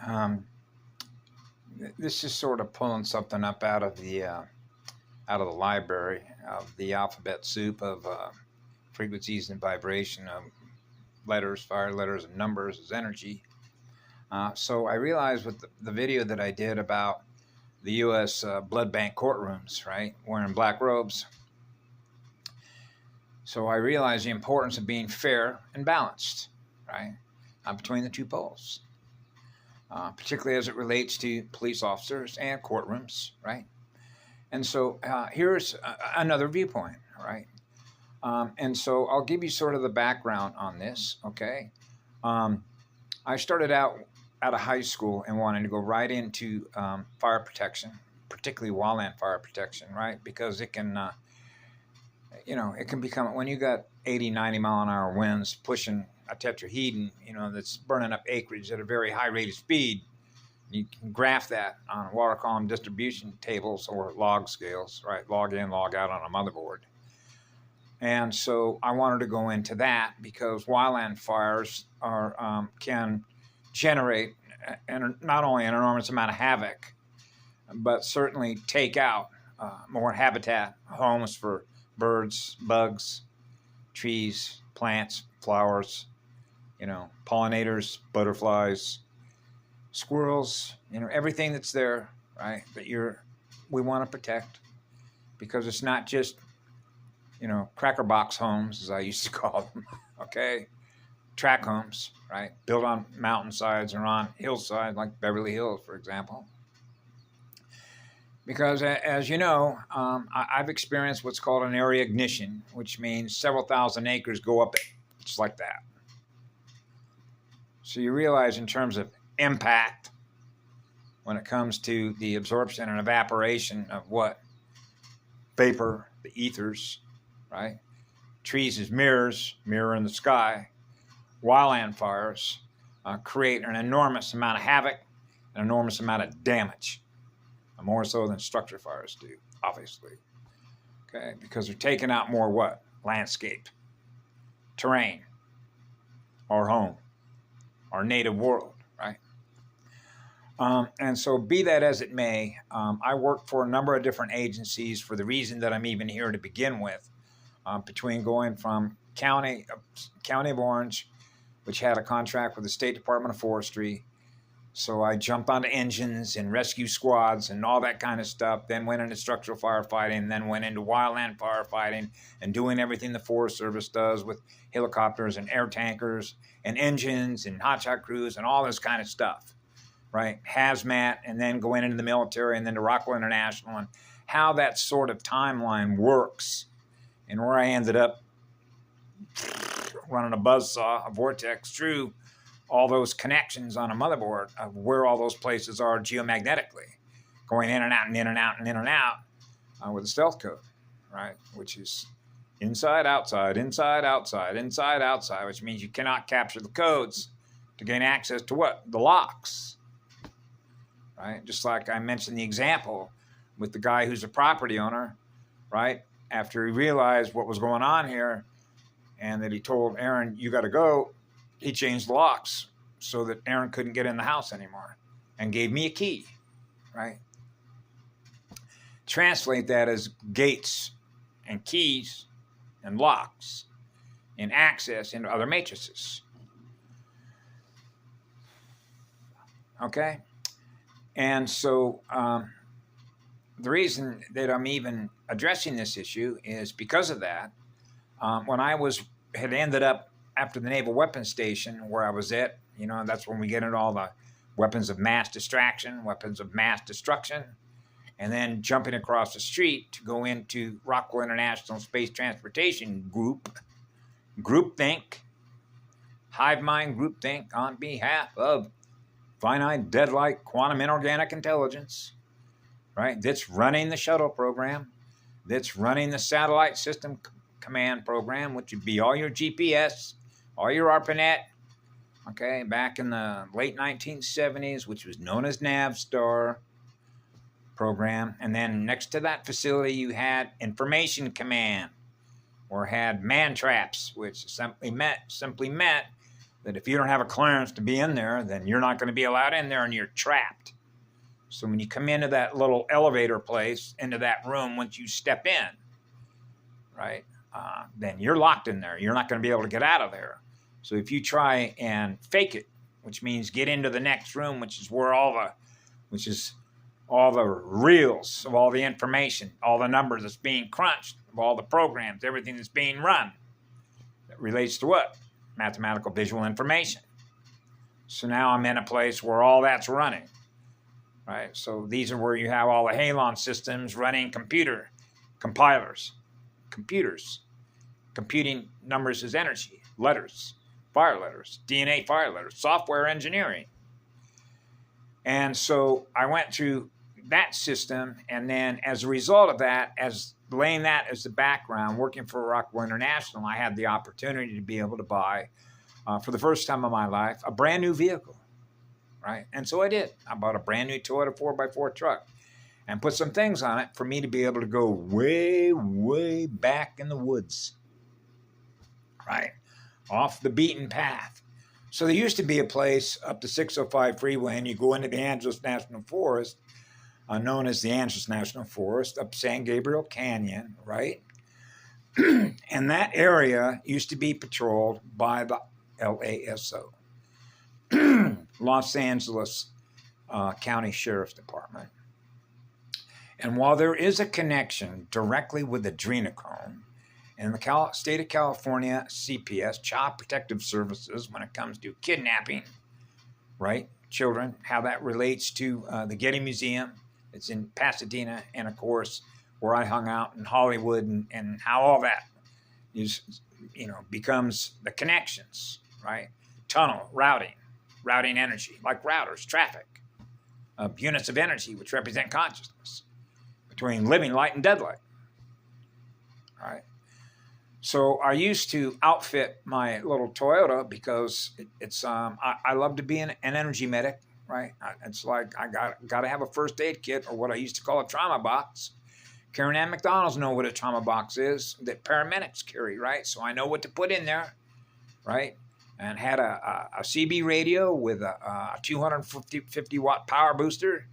Um, this is sort of pulling something up out of the library of the alphabet soup of frequencies and vibration of letters, fire letters, and numbers as energy. So I realized with the video that I did about the U.S. Blood bank courtrooms, right, wearing black robes. So I realized the importance of being fair and balanced, right, between the two poles, particularly as it relates to police officers and courtrooms, right? And so here's another viewpoint, right? And so I'll give you sort of the background on this, okay? I started out of high school and wanted to go right into fire protection, particularly wildland fire protection, right? Because it can, it can become, when you got 80, 90 mile an hour winds pushing a tetrahedron, that's burning up acreage at a very high rate of speed. You can graph that on water column distribution tables or log scales, right? Log in, log out on a motherboard. And so I wanted to go into that because wildland fires can generate not only an enormous amount of havoc, but certainly take out more habitat, homes for birds, bugs, trees, plants, flowers, pollinators, butterflies, squirrels, everything that's there, right, that we want to protect, because it's not just, cracker box homes, as I used to call them, okay, track homes, right, built on mountainsides or on hillsides like Beverly Hills, for example. Because as you know, I've experienced what's called an area ignition, which means several thousand acres go up it, just like that. So you realize in terms of impact when it comes to the absorption and evaporation of what? Vapor, the ethers, right? Trees as mirrors, mirror in the sky. Wildland fires create an enormous amount of havoc, an enormous amount of damage, more so than structure fires do, obviously. Okay, because they're taking out more what? Landscape, terrain, our home, our native world, right? And so be that as it may, I work for a number of different agencies for the reason that I'm even here to begin with, between going from County of Orange, which had a contract with the State Department of Forestry. So I jumped onto engines and rescue squads and all that kind of stuff, then went into structural firefighting, then went into wildland firefighting and doing everything the Forest Service does with helicopters and air tankers and engines and hotshot crews and all this kind of stuff, right? Hazmat, and then going into the military and then to Rockwell International, and how that sort of timeline works, and where I ended up running a buzzsaw, a vortex through all those connections on a motherboard of where all those places are geomagnetically, going in and out and in and out and in and out with a stealth code, right? Which is inside, outside, inside, outside, inside, outside, which means you cannot capture the codes to gain access to what? The locks, right? Just like I mentioned the example with the guy who's a property owner, right? After he realized what was going on here and that he told Aaron, you got to go, he changed the locks so that Aaron couldn't get in the house anymore and gave me a key, right? Translate that as gates and keys and locks and access into other matrices. Okay? And so the reason that I'm even addressing this issue is because of that. When I had ended up after the Naval Weapons Station where I was at, that's when we get into all the weapons of mass distraction, weapons of mass destruction, and then jumping across the street to go into Rockwell International Space Transportation Group, groupthink, hive mind groupthink on behalf of finite dead-like quantum inorganic intelligence, right? That's running the shuttle program, that's running the satellite system command program, which would be all your GPS, all your ARPANET, okay, back in the late 1970s, which was known as Navstar program. And then next to that facility, you had Information Command, or had man traps, which simply meant that if you don't have a clearance to be in there, then you're not going to be allowed in there and you're trapped. So when you come into that little elevator place, into that room, once you step in, right, then you're locked in there. You're not going to be able to get out of there. So if you try and fake it, which means get into the next room, which is all the reels of all the information, all the numbers that's being crunched, of all the programs, everything that's being run, that relates to what? Mathematical visual information. So now I'm in a place where all that's running, right? So these are where you have all the Halon systems running computers. Computing numbers as energy, letters, fire letters, DNA fire letters, software engineering. And so I went through that system, and then as a result of that, as laying that as the background, working for Rockwell International, I had the opportunity to be able to buy, for the first time in my life, a brand new vehicle, right? And so I did. I bought a brand new Toyota 4x4 truck and put some things on it for me to be able to go way, way back in the woods, right? Off the beaten path. So there used to be a place up the 605 freeway, and you go into the Angeles National Forest, known as the Angeles National Forest, up San Gabriel Canyon, right? And that area used to be patrolled by the LASO, Los Angeles County Sheriff's Department. And while there is a connection directly with adrenochrome, in the state of California, CPS, Child Protective Services, when it comes to kidnapping, right, children, how that relates to the Getty Museum, it's in Pasadena, and of course, where I hung out in Hollywood, and how all that is, becomes the connections, right? Tunnel, routing energy, like routers, traffic, units of energy, which represent consciousness, between living light and dead light, right? So I used to outfit my little Toyota because I love to be an energy medic, right? It's like I got to have a first aid kit, or what I used to call a trauma box. Karen Ann McDonald's know what a trauma box is that paramedics carry, right? So I know what to put in there, right? And had a CB radio with a 250 watt power booster,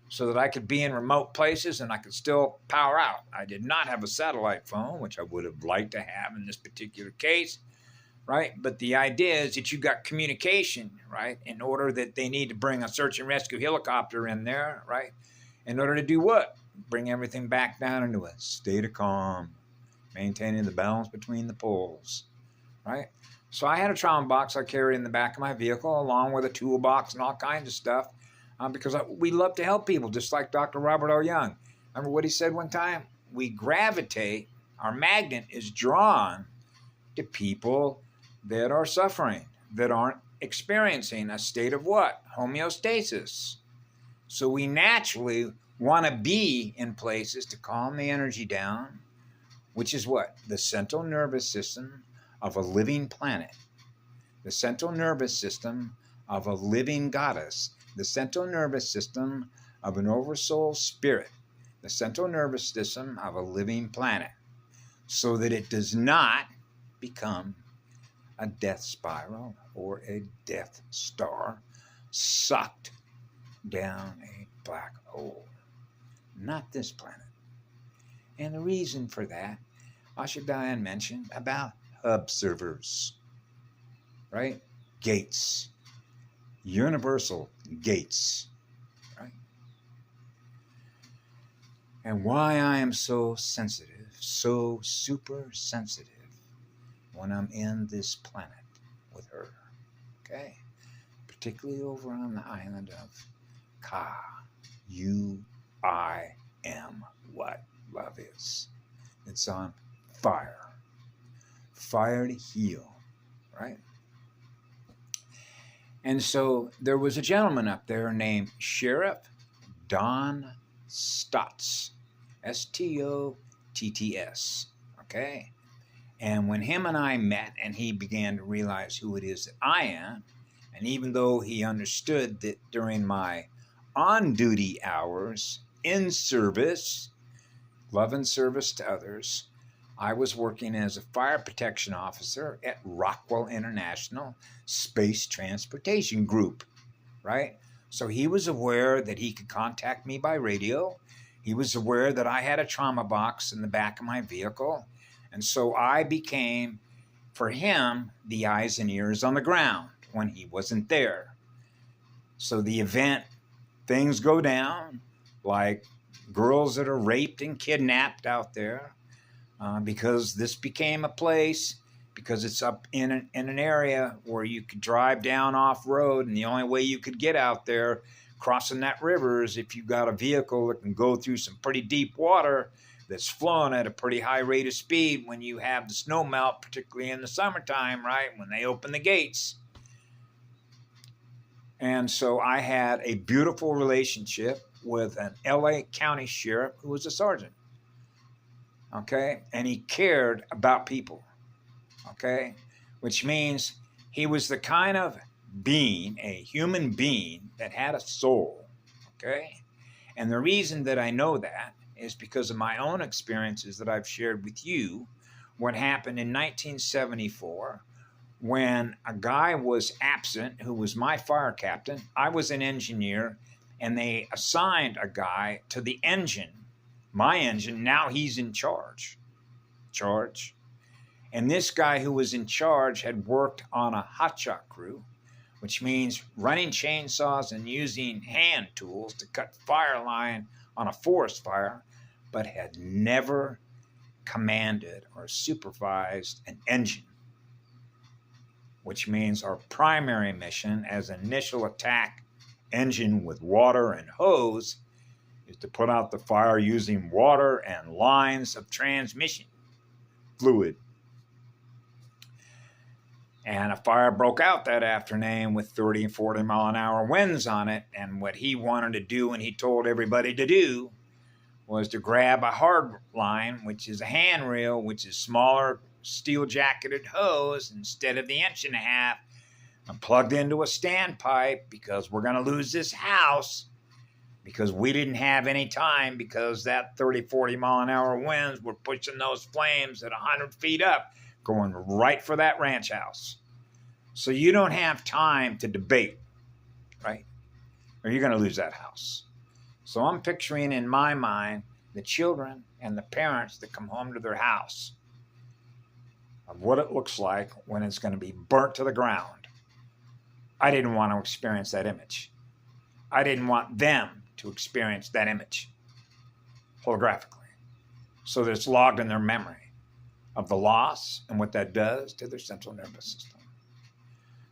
so that I could be in remote places and I could still power out. I did not have a satellite phone, which I would have liked to have in this particular case, right? But the idea is that you got communication, right? In order that they need to bring a search and rescue helicopter in there, right? In order to do what? Bring everything back down into a state of calm, maintaining the balance between the poles, right? So I had a trauma box I carried in the back of my vehicle, along with a toolbox and all kinds of stuff. Because we love to help people, just like Dr. Robert L. Young. Remember what he said one time? We gravitate, our magnet is drawn to people that are suffering, that aren't experiencing a state of what? Homeostasis. So we naturally want to be in places to calm the energy down, which is what? The central nervous system of a living planet. The central nervous system of a living goddess. The central nervous system of an oversoul spirit, the central nervous system of a living planet, so that it does not become a death spiral or a death star sucked down a black hole. Not this planet. And the reason for that, Asha Diane mentioned about hub servers, right? Gates. Universal gates, right? And why I am so sensitive, so super sensitive when I'm in this planet with her, okay? Particularly over on the island of Ka. I am what love is. It's on fire. Fire to heal, right? And so there was a gentleman up there named Sheriff Don Stotts, Stotts, okay? And when him and I met and he began to realize who it is that I am, and even though he understood that during my on-duty hours, in service, love and service to others, I was working as a fire protection officer at Rockwell International Space Transportation Group, right? So he was aware that he could contact me by radio. He was aware that I had a trauma box in the back of my vehicle. And so I became, for him, the eyes and ears on the ground when he wasn't there. So the event, things go down, like girls that are raped and kidnapped out there, because this became a place, because it's up in an area where you could drive down off road, and the only way you could get out there crossing that river is if you got a vehicle that can go through some pretty deep water that's flowing at a pretty high rate of speed when you have the snow melt, particularly in the summertime, right, when they open the gates. And so I had a beautiful relationship with an LA County sheriff who was a sergeant. Okay, and he cared about people. Okay, which means he was the kind of being, a human being that had a soul. Okay, and the reason that I know that is because of my own experiences that I've shared with you. What happened in 1974 when a guy was absent who was my fire captain. I was an engineer, and they assigned a guy to the engine, my engine. Now he's in charge. And this guy who was in charge had worked on a hotshot crew, which means running chainsaws and using hand tools to cut fire line on a forest fire, but had never commanded or supervised an engine, which means our primary mission as initial attack engine with water and hose is to put out the fire using water and lines of transmission fluid. And a fire broke out that afternoon with 30 and 40 mile an hour winds on it. And what he wanted to do, and he told everybody to do, was to grab a hard line, which is a handrail, which is smaller steel jacketed hose instead of the 1.5 inches, and plugged into a standpipe, because we're going to lose this house, because we didn't have any time, because that 30, 40 mile an hour winds were pushing those flames at 100 feet up, going right for that ranch house. So you don't have time to debate, right? Or you're going to lose that house. So I'm picturing in my mind the children and the parents that come home to their house, of what it looks like when it's going to be burnt to the ground. I didn't want to experience that image. I didn't want them to experience that image holographically, so that it's logged in their memory of the loss and what that does to their central nervous system.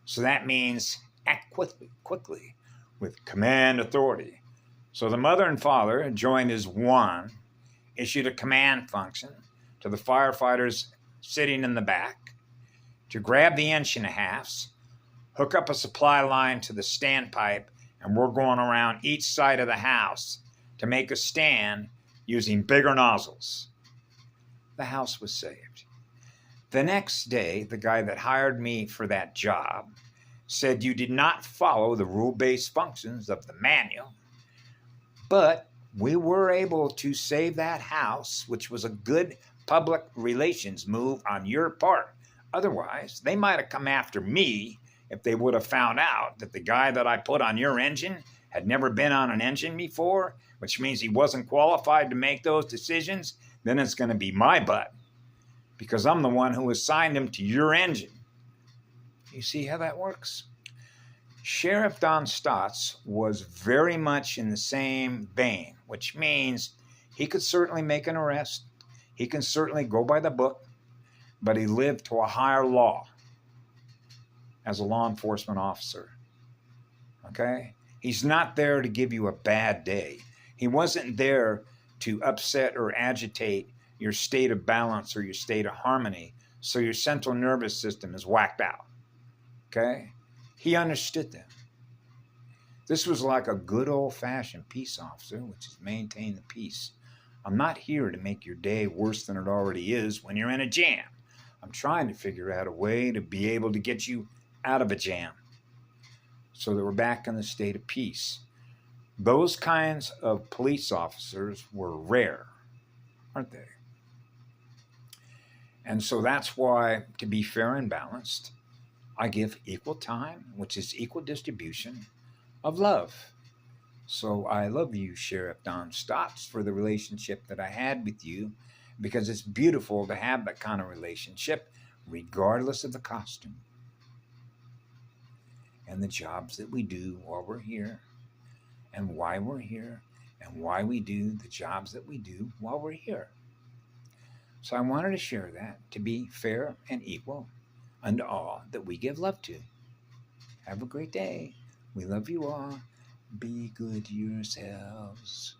So that means act quickly with command authority. So the mother and father, joined as one, issued a command function to the firefighters sitting in the back to grab the 1.5 inches, hook up a supply line to the standpipe, and we're going around each side of the house to make a stand using bigger nozzles. The house was saved. The next day, the guy that hired me for that job said you did not follow the rule-based functions of the manual, but we were able to save that house, which was a good public relations move on your part. Otherwise, they might have come after me if they would have found out that the guy that I put on your engine had never been on an engine before, which means he wasn't qualified to make those decisions. Then it's going to be my butt, because I'm the one who assigned him to your engine. You see how that works? Sheriff Don Stotts was very much in the same vein, which means he could certainly make an arrest. He can certainly go by the book, but he lived to a higher law as a law enforcement officer. Okay? He's not there to give you a bad day. He wasn't there to upset or agitate your state of balance or your state of harmony so your central nervous system is whacked out. Okay? He understood that. This was like a good old-fashioned peace officer, which is maintain the peace. I'm not here to make your day worse than it already is when you're in a jam. I'm trying to figure out a way to be able to get you out of a jam so that we're back in the state of peace. Those kinds of police officers were rare, aren't they? And so that's why, to be fair and balanced, I give equal time, which is equal distribution of love. So I love you, Sheriff Don Stotts, for the relationship that I had with you, because it's beautiful to have that kind of relationship, regardless of the costume and the jobs that we do while we're here, and why we're here, and why we do the jobs that we do while we're here. So I wanted to share that, to be fair and equal unto all that we give love to. Have a great day. We love you all. Be good to yourselves.